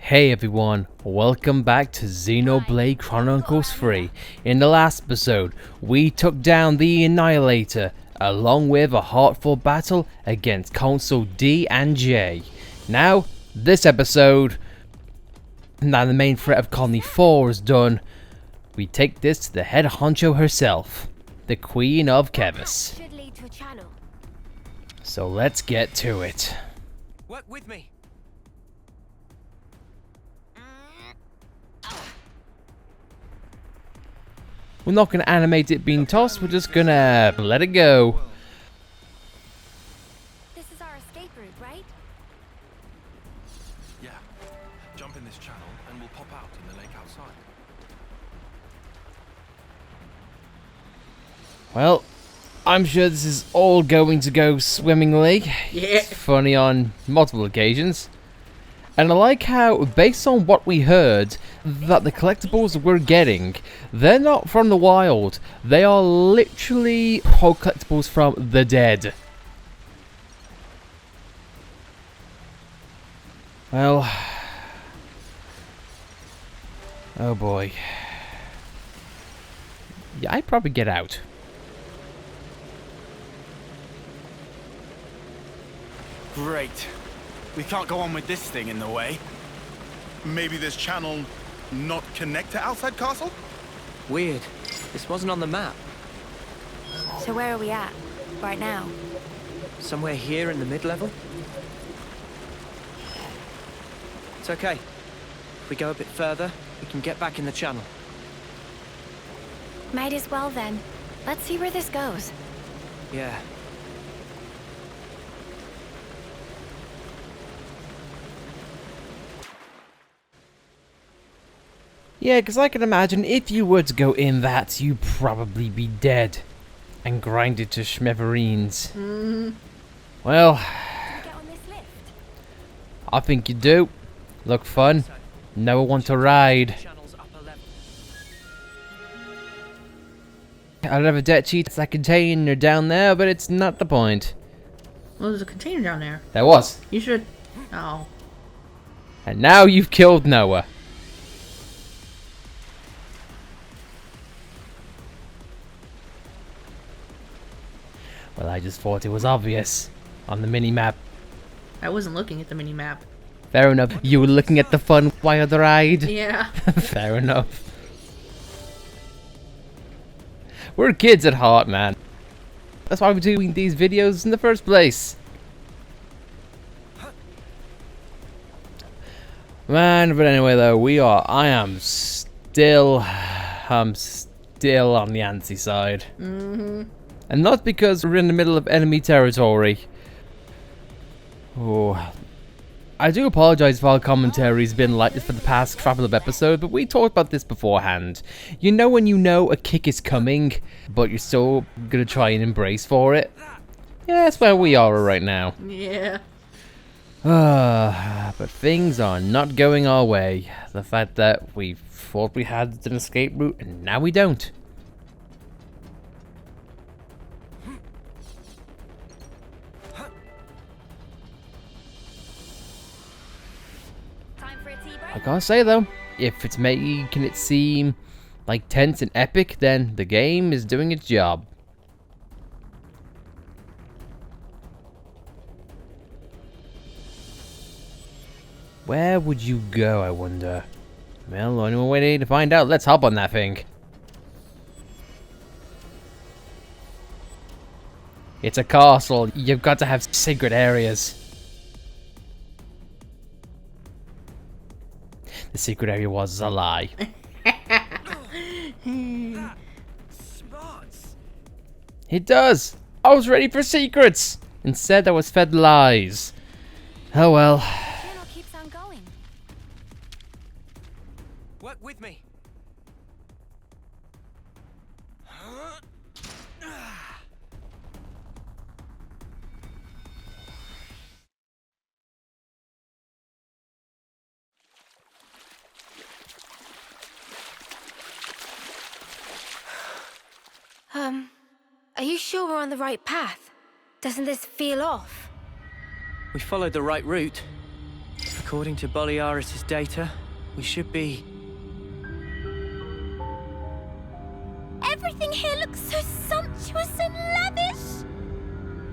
Hey everyone, welcome back to Xenoblade Chronicles 3. In the last episode, we took down the Annihilator, along with a heartful battle against Console D and J. Now, this episode, now the main threat of Colony 4 is done, we take this to the head honcho herself, the Queen of Keves. So let's get to it. Work with me. We're not going to animate it being tossed, we're just going to let it go. This is our escape route, right? Yeah. Jump in this channel and we'll pop out in the lake outside. Well, I'm sure this is all going to go swimmingly. Yeah. It's funny on multiple occasions. And I like how, based on what we heard, that the collectibles we're getting, they're not from the wild. They are literally whole collectibles from the dead. Well... oh boy. Yeah, I'd probably get out. Great. We can't go on with this thing in the way. Maybe this channel not connect to outside castle? Weird. This wasn't on the map. So where are we at right now? Somewhere here in the mid-level? It's okay. If we go a bit further, we can get back in the channel. Might as well then. Let's see where this goes. Yeah. Yeah, because I can imagine if you were to go in that, you'd probably be dead. And grinded to schmeverines. Well, Can we get on this lift? I think you do. Look fun. Never want to ride. Channel's upper level. I'd have a debt sheet. It's a container down there, but it's not the point. Well, there's a container down there. There was. You should... oh. And now you've killed Noah. Well, I just thought it was obvious on the mini-map. I wasn't looking at the mini-map. Fair enough. You were looking at the fun wild ride. Yeah. Fair enough. We're kids at heart, man. That's why we're doing these videos in the first place. Man, but anyway though, I'm still on the antsy side. And not because we're in the middle of enemy territory. Oh, I do apologize if our commentary's been like this for the past couple of episodes, but we talked about this beforehand. You know when you know a kick is coming, but you're still gonna try and embrace for it? Yeah, that's where we are right now. Yeah. But things are not going our way. The fact that we thought we had an escape route, and now we don't. Time for a tea break? I gotta say though, if it's making it seem like tense and epic, then the game is doing its job. Where would you go, I wonder? Well, only one way to find out. Let's hop on that thing. It's a castle. You've got to have secret areas. The secret area was a lie. Smarts. It does. I was ready for secrets. Instead, I was fed lies. Oh well. Channel keeps on going. Work with me. Are you sure we're on the right path? Doesn't this feel off? We followed the right route. According to Boliaris' data, we should be... Everything here looks so sumptuous and lavish.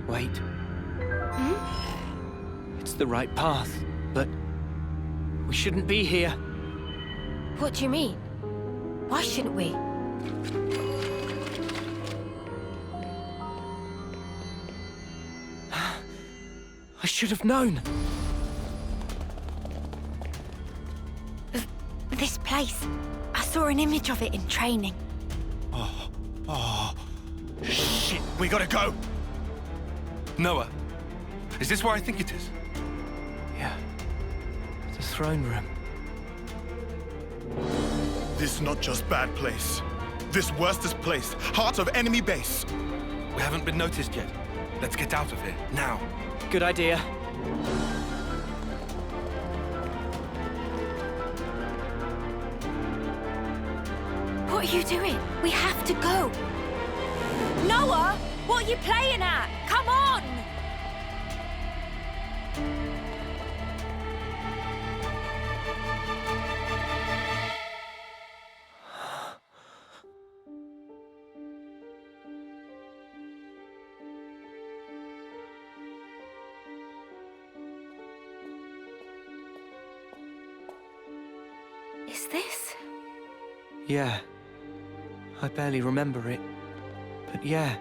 Wait. It's the right path, but we shouldn't be here. What do you mean? Why shouldn't we? I should have known. This place. I saw an image of it in training. Shit, we gotta go. Noah, is this where I think it is? Yeah. The throne room. This is not just bad place. This worstest place, heart of enemy base. We haven't been noticed yet. Let's get out of here, now. Good idea. What are you doing? We have to go. Noah, what are you playing at? Come on! Is this? Yeah. I barely remember it. But yeah.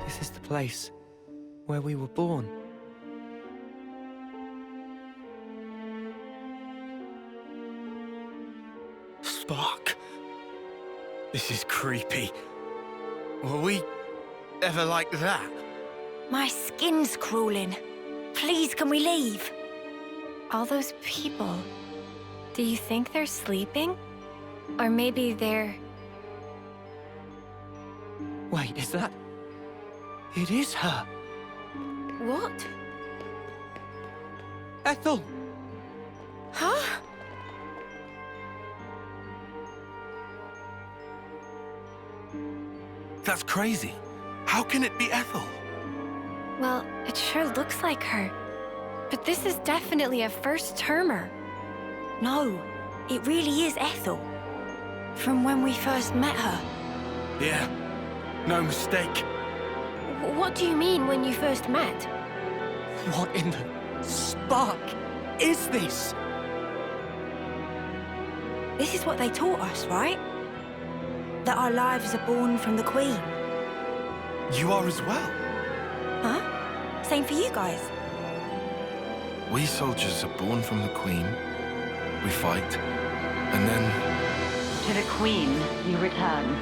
This is the place where we were born. Spark. This is creepy. Were we ever like that? My skin's crawling. Please, can we leave? All those people. Do you think they're sleeping? Or maybe they're... Wait, is that... It is her. What? Ethel! Huh? That's crazy. How can it be Ethel? Well, it sure looks like her. But this is definitely a first-termer. No, it really is Ethel. From when we first met her. Yeah, no mistake. What do you mean when you first met? What in the spark is this? This is what they taught us, right? That our lives are born from the Queen. You are as well. Huh? Same for you guys. We soldiers are born from the Queen. We fight, and then... To the Queen you return.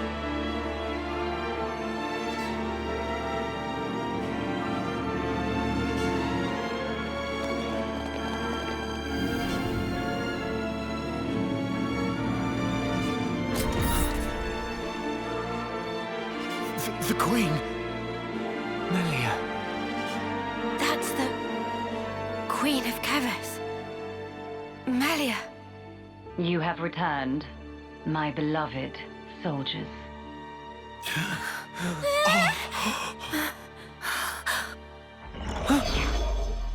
The Queen. Melia. That's the Queen of Keves. Melia. You have returned, my beloved soldiers.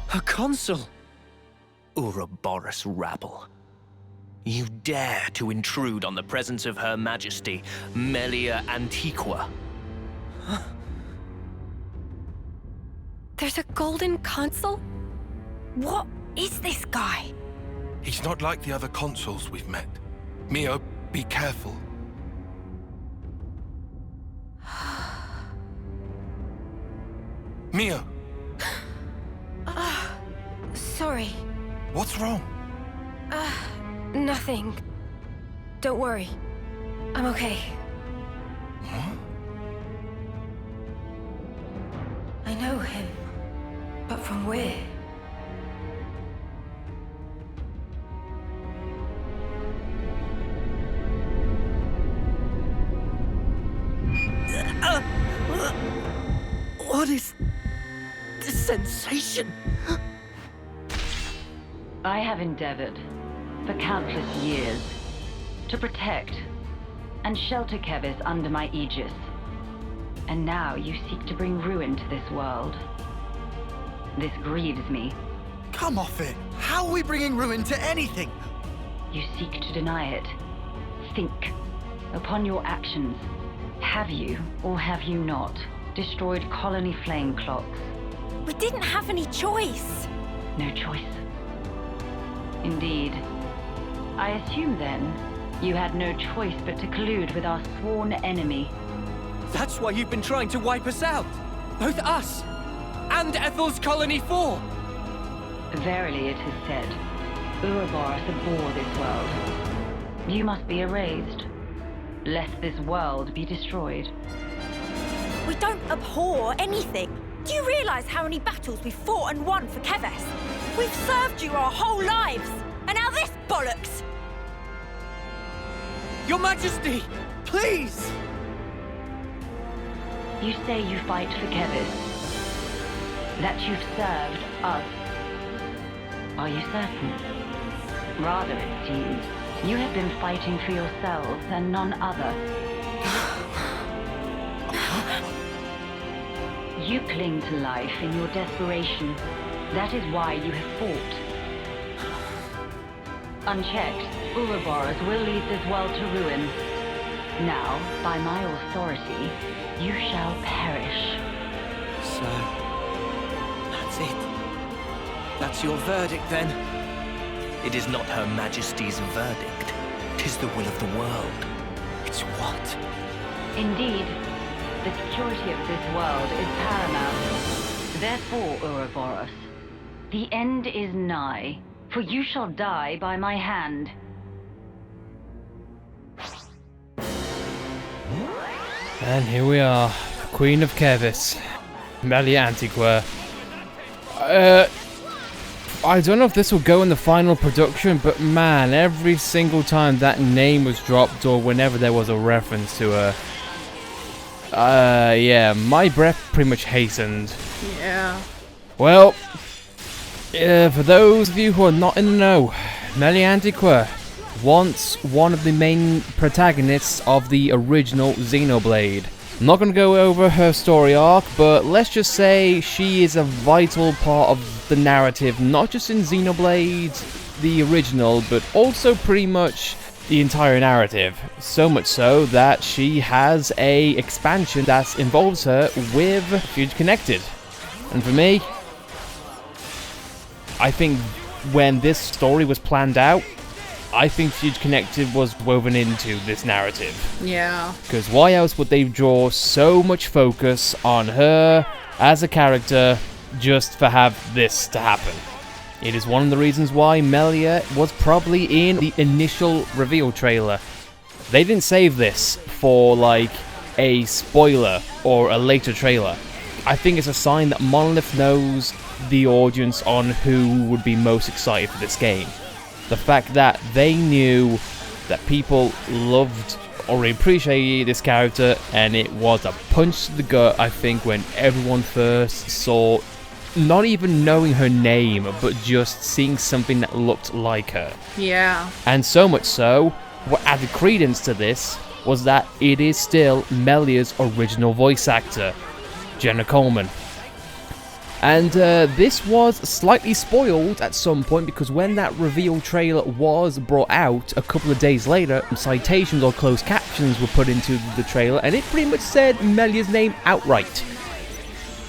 Her consul. Ouroboros rabble. You dare to intrude on the presence of Her Majesty, Melia Antiqua. There's a golden consul? What is this guy? He's not like the other consuls we've met. Mio, be careful. Mio, Sorry. what's wrong? Nothing. Don't worry. I'm okay. Huh? I know him. But from where? What is this sensation? I have endeavored, for countless years, to protect and shelter Keves under my aegis. And now you seek to bring ruin to this world. This grieves me. Come off it! How are we bringing ruin to anything? You seek to deny it. Think. Upon your actions, have you, or have you not, destroyed colony flame clocks? We didn't have any choice. No choice. Indeed. I assume then, you had no choice but to collude with our sworn enemy. That's why you've been trying to wipe us out. Both us and Ethel's Colony 4. Verily it is said, Ouroboros abhor this world. You must be erased, lest this world be destroyed. We don't abhor anything. Do you realize how many battles we've fought and won for Keves? We've served you our whole lives, and now this bollocks! Your Majesty, please! You say you fight for Keves, that you've served us. Are you certain? Rather, it seems, you have been fighting for yourselves and none other. You cling to life in your desperation. That is why you have fought. Unchecked, Ouroboros will lead this world to ruin. Now, by my authority, you shall perish. So, that's it. That's your verdict, then? It is not Her Majesty's verdict. 'Tis the will of the world. It's what? Indeed, the security of this world is paramount. Therefore, Ouroboros, the end is nigh, for you shall die by my hand. And here we are, Queen of Keves, Melia Antiqua. I don't know if this will go in the final production, but man, every single time that name was dropped or whenever there was a reference to her, yeah, my breath pretty much hastened. Yeah. Well, for those of you who are not in the know, Melia Antiqua, once one of the main protagonists of the original Xenoblade. I'm not going to go over her story arc, but let's just say she is a vital part of the narrative, not just in Xenoblade, the original, but also pretty much the entire narrative. So much so that she has a expansion that involves her with Future Connected. And for me, I think when this story was planned out, I think Future Connected was woven into this narrative. Yeah. Because why else would they draw so much focus on her as a character just for have this to happen? It is one of the reasons why Melia was probably in the initial reveal trailer. They didn't save this for like a spoiler or a later trailer. I think it's a sign that Monolith knows the audience on who would be most excited for this game. The fact that they knew that people loved or appreciated this character, and it was a punch to the gut, I think, when everyone first saw, not even knowing her name, but just seeing something that looked like her. Yeah. And so much so, what added credence to this was that it is still Melia's original voice actor, Jenna Coleman. And this was slightly spoiled at some point, because when that reveal trailer was brought out a couple of days later, citations or closed captions were put into the trailer, and it pretty much said Melia's name outright.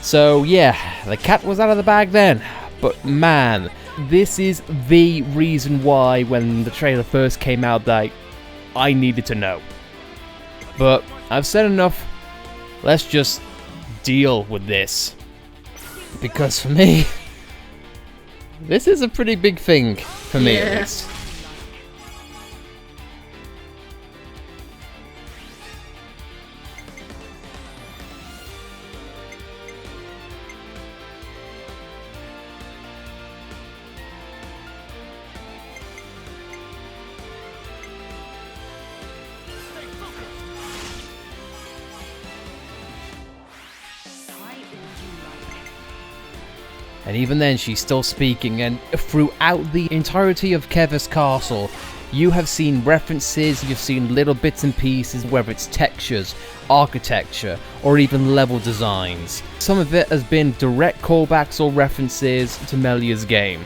So yeah, the cat was out of the bag then. But man, this is the reason why when the trailer first came out that I needed to know. But I've said enough, let's just deal with this. Because for me, this is a pretty big thing, for me at least. And even then, she's still speaking, and throughout the entirety of Keves Castle, you have seen references, you've seen little bits and pieces, whether it's textures, architecture, or even level designs. Some of it has been direct callbacks or references to Melia's game.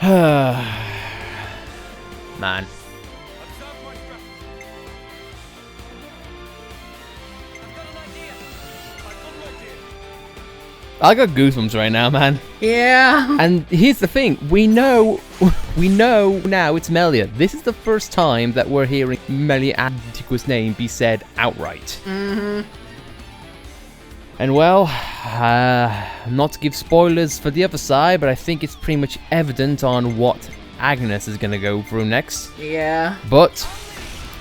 Man. I got goosebumps right now, man. Yeah. And here's the thing, we know now it's Melia. This is the first time that we're hearing Melia Antiqua's name be said outright. Mm-hmm. And well, not to give spoilers for the other side, but I think it's pretty much evident on what Agnes is going to go through next. Yeah. But,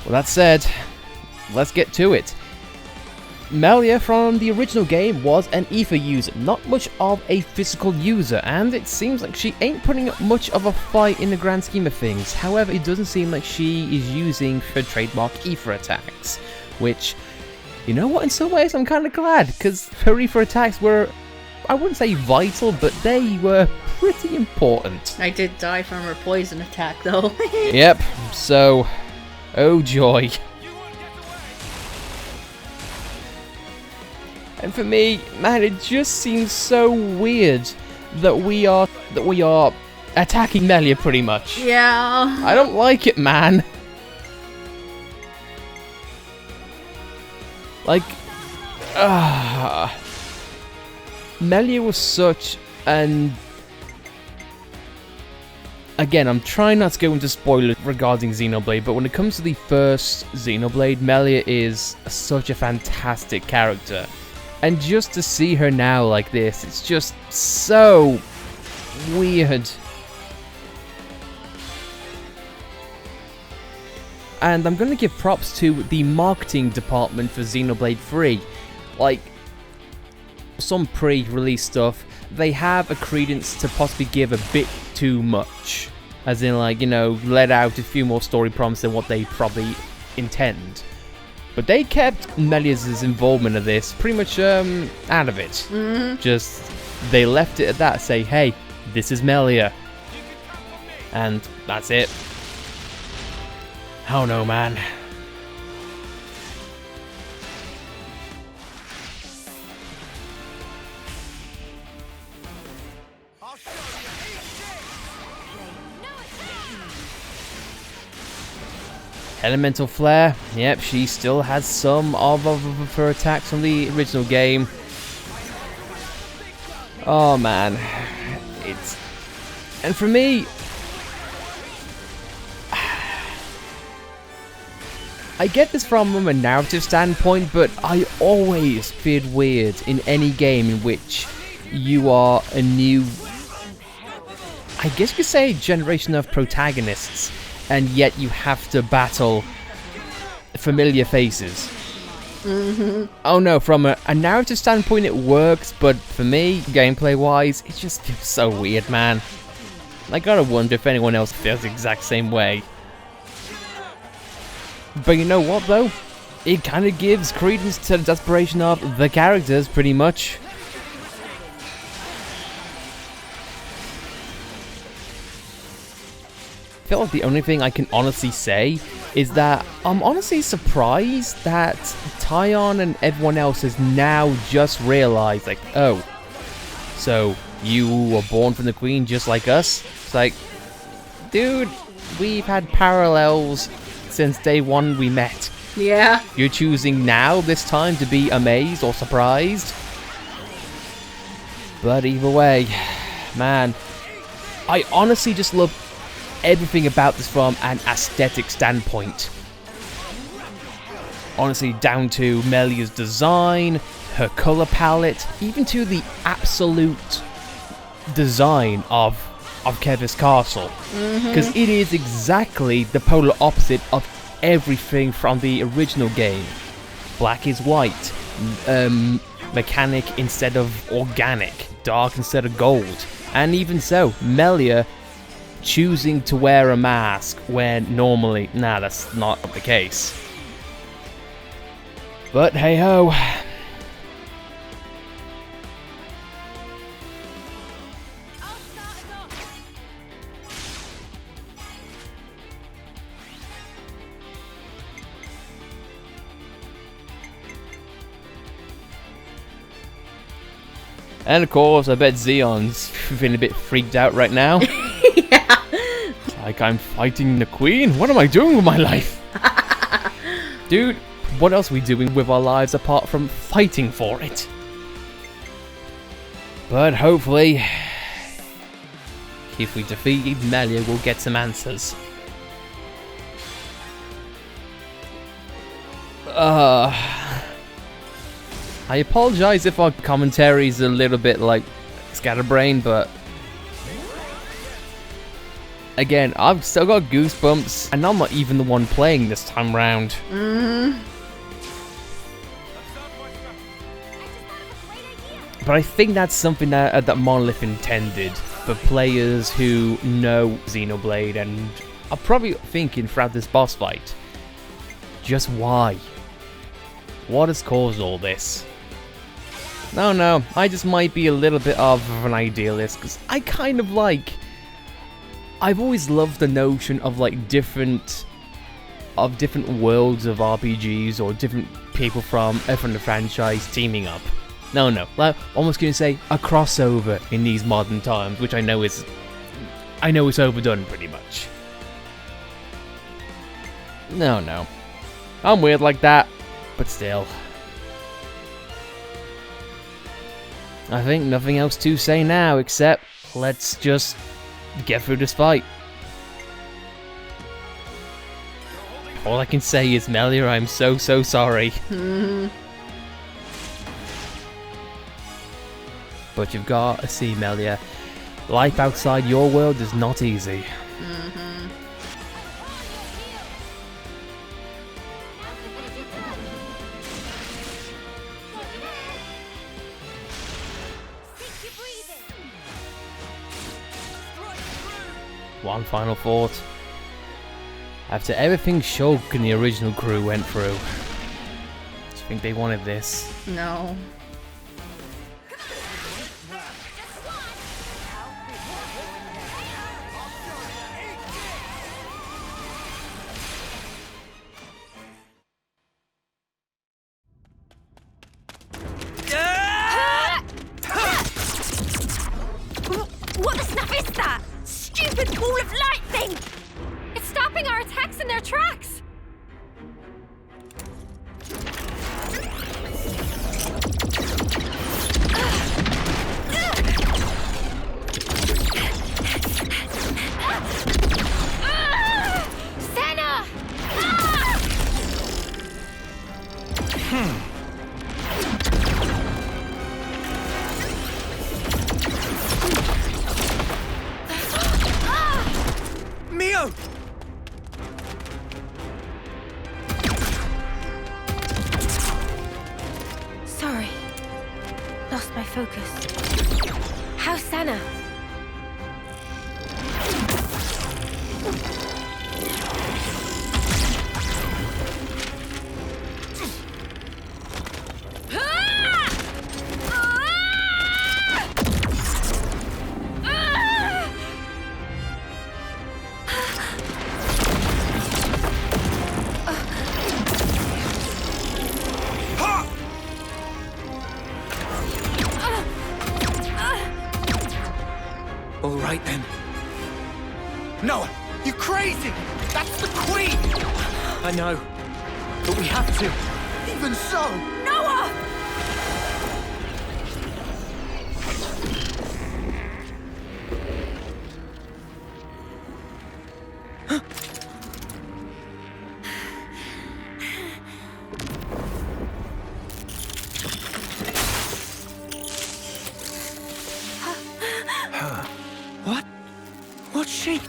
with that said, let's get to it. Melia from the original game was an ether user, not much of a physical user, and it seems like she ain't putting up much of a fight in the grand scheme of things. However, it doesn't seem like she is using her trademark ether attacks, which, you know what, in some ways I'm kind of glad, because her ether attacks were, I wouldn't say vital, but they were pretty important. I did die from her poison attack, though. Yep, so, oh joy. And for me, man, it just seems so weird that we are attacking Melia pretty much. Yeah. I don't like it, man. Like, Melia was such an... Again, I'm trying not to go into spoilers regarding Xenoblade, but when it comes to the first Xenoblade, Melia is such a fantastic character. And just to see her now like this, it's just so weird. And I'm going to give props to the marketing department for Xenoblade 3. Like, some pre-release stuff, they have a credence to possibly give a bit too much. As in, like, you know, let out a few more story prompts than what they probably intend. But they kept Melia's involvement of this pretty much out of it. Mm-hmm. Just, they left it at that, say, hey, this is Melia. And that's it. Oh no, man. Elemental Flare, yep, she still has some of her attacks from the original game. Oh man, and for me, I get this from a narrative standpoint, but I always feel weird in any game in which you are a new, I guess you could say, generation of protagonists. And yet you have to battle familiar faces. Mm-hmm. Oh no, from a narrative standpoint it works, but for me, gameplay-wise, it just feels so weird, man. I gotta wonder if anyone else feels the exact same way. But you know what, though? It kind of gives credence to the desperation of the characters, pretty much. I feel like the only thing I can honestly say is that I'm honestly surprised that Tyon and everyone else has now just realized, like, oh, so you were born from the Queen just like us? It's like, dude, we've had parallels since day one we met. Yeah. You're choosing now, this time, to be amazed or surprised? But either way, man, I honestly just love everything about this from an aesthetic standpoint. Honestly, down to Melia's design, her color palette, even to the absolute design of Keves Castle. Because it is exactly the polar opposite of everything from the original game. Black is white, mechanic instead of organic, dark instead of gold. And even so, Melia choosing to wear a mask when normally, nah, that's not the case. But hey ho. And of course, I bet Xeon's feeling a bit freaked out right now. Yeah. Like, I'm fighting the queen? What am I doing with my life? Dude, what else are we doing with our lives apart from fighting for it? But hopefully, if we defeat Melia, we'll get some answers. I apologize if our commentary is a little bit like scatterbrained, but again, I've still got goosebumps, and I'm not even the one playing this time round. But I think that's something that Monolith intended for players who know Xenoblade and are probably thinking throughout this boss fight, just why? What has caused all this? No, I just might be a little bit of an idealist, because I kind of like... I've always loved the notion of like different worlds of RPGs or different people from the franchise teaming up. No, like, almost gonna say a crossover in these modern times, which I know it's overdone pretty much. No, I'm weird like that, but still. I think nothing else to say now except let's just get through this fight. All I can say is, Melia, I'm so sorry. But you've got to see, Melia, life outside your world is not easy. One final thought. After everything Shulk and the original crew went through, do you think they wanted this? No. What the snap is that? Stupid ball of light thing! It's stopping our attacks in their tracks! Senna! Mio! Sorry. Lost my focus. How's Senna? All right then. Noah, you crazy! That's the Queen! I know, but we have to. Even so, Noah! What? What's she?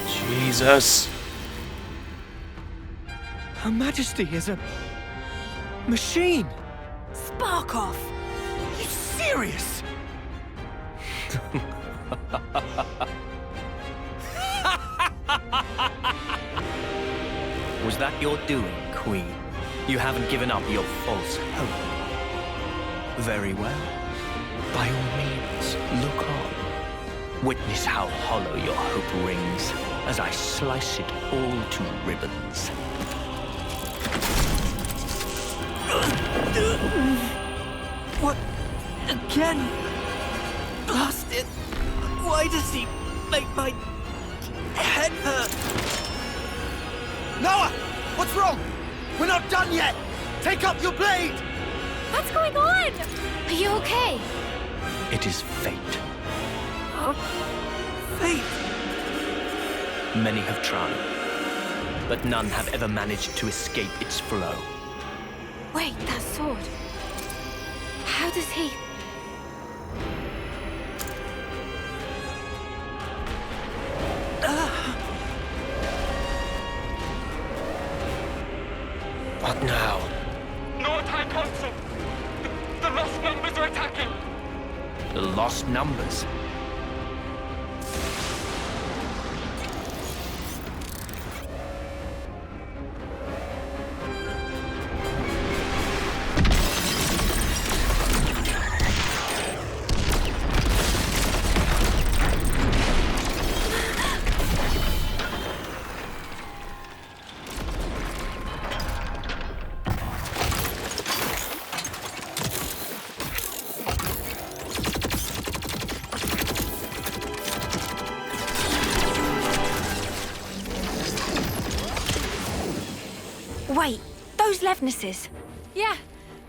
Jesus. Her Majesty is a machine. Spark off! Are you serious? Was that your doing, Queen? You haven't given up your false hope. Very well. By all means, look on. Witness how hollow your hope rings as I slice it all to ribbons. What? Again? Blasted! Why does he make my head hurt? Noah! What's wrong? We're not done yet! Take up your blade! What's going on? Are you okay? It is fate. Oh, Fate! Many have tried, but none have ever managed to escape its flow. wait, that sword. How does he... What now? No attack console! The lost numbers are attacking! The lost numbers? Wait, those Levnesses. Yeah,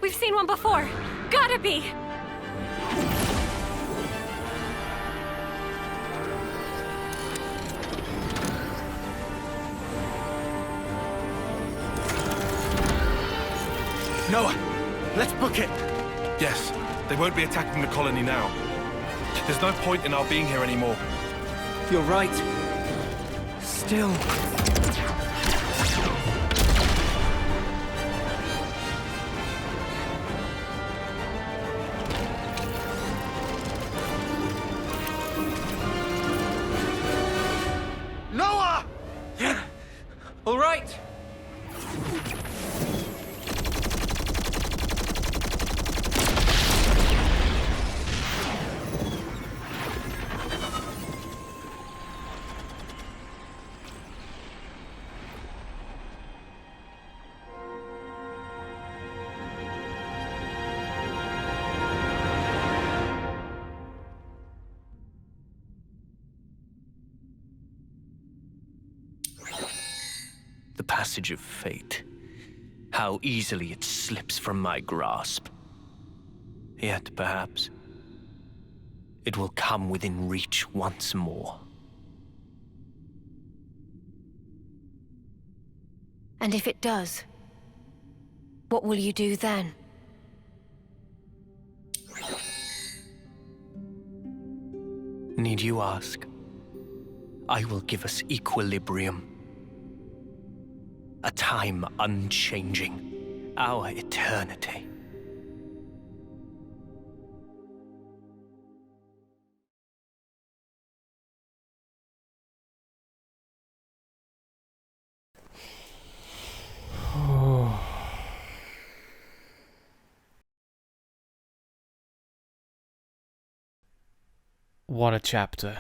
we've seen one before. Gotta be! Noah, let's book it. Yes, they won't be attacking the colony now. There's no point in our being here anymore. You're right. Still. Noah! All right. The passage of fate. How easily it slips from my grasp. Yet, perhaps, it will come within reach once more. And if it does, what will you do then? Need you ask? I will give us equilibrium. A time unchanging. Our eternity. What a chapter.